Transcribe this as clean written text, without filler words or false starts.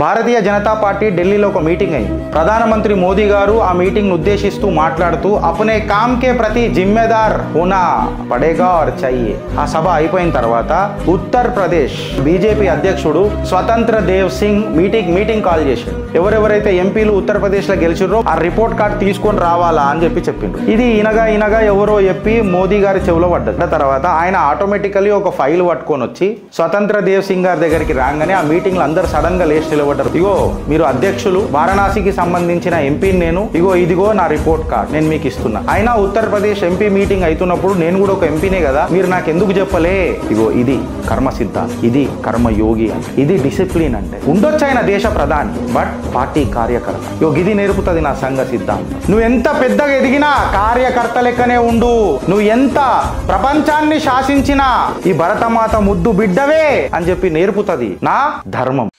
Bharatiya Janata party ఢిల్లీలో ఒక meeting అయింది. ప్రధానమంత్రి మోదీ గారు ఆ మీటింగ్ ఉద్దేశిస్తూ మాట్లాడుతూ అప్నే కామ్ కే ప్రతి జిమ్మేదార్ హోనా పడేగా ఔర్ చాహియే. ఆ సభ అయిపోయిన తర్వాత ఉత్తర్ ప్రదేశ్ బీజేపీ అధ్యక్షుడు స్వతంత్ర దేవ్ సింగ్ మీటింగ్ కాల్ చేశాడు. ఎవరెవరైతే ఎంపీలు ఉత్తరప్రదేశ్ లో గెలిచిర్రో ఆ రిపోర్ట్ కార్డ్ తీసుకొని రావాలా అని చెప్పిండ్రు. ఇది ఇనగా ఎవరో చెప్పి మోదీ గారి చెవులో పడ్డది. తర్వాత ఆయన ఆటోమేటికలీ ఒక ఫైల్ పట్టుకొని వచ్చి స్వతంత్ర దేవ్ సింగ్ గారి దగ్గరికి రాగానే ఆ మీటింగ్ లో అందరు సడన్ గా లేచి నిలబడ్డారు. ఇగో మీరు అధ్యక్షులు, వారణాసికి సంబంధించిన ఎంపీని నేను, ఇదిగో నా రిపోర్ట్ కార్డ్ నేను మీకు ఇస్తున్నా. అయినా ఉత్తరప్రదేశ్ ఎంపీ మీటింగ్ అవుతున్నప్పుడు నేను కూడా ఒక ఎంపీనే కదా, మీరు నాకు ఎందుకు చెప్పలే? ఇగో ఇది కర్మ సిద్ధాంతం, ఇది కర్మ యోగి అంటే, ఇది డిసిప్లిన్ అంటే. ఉండొచ్చు ఆయన దేశ ప్రధాని, బట్ పార్టీ కార్యకర్త. ఇది నేర్పుతుంది నా సంఘ సిద్ధాంతం. నువ్వు ఎంత పెద్దగా ఎదిగినా కార్యకర్త లెక్కనే ఉండు. నువ్వు ఎంత ప్రపంచాన్ని శాసించినా ఈ భరతమాత ముద్దు బిడ్డవే అని చెప్పి నేర్పుతుంది నా ధర్మం.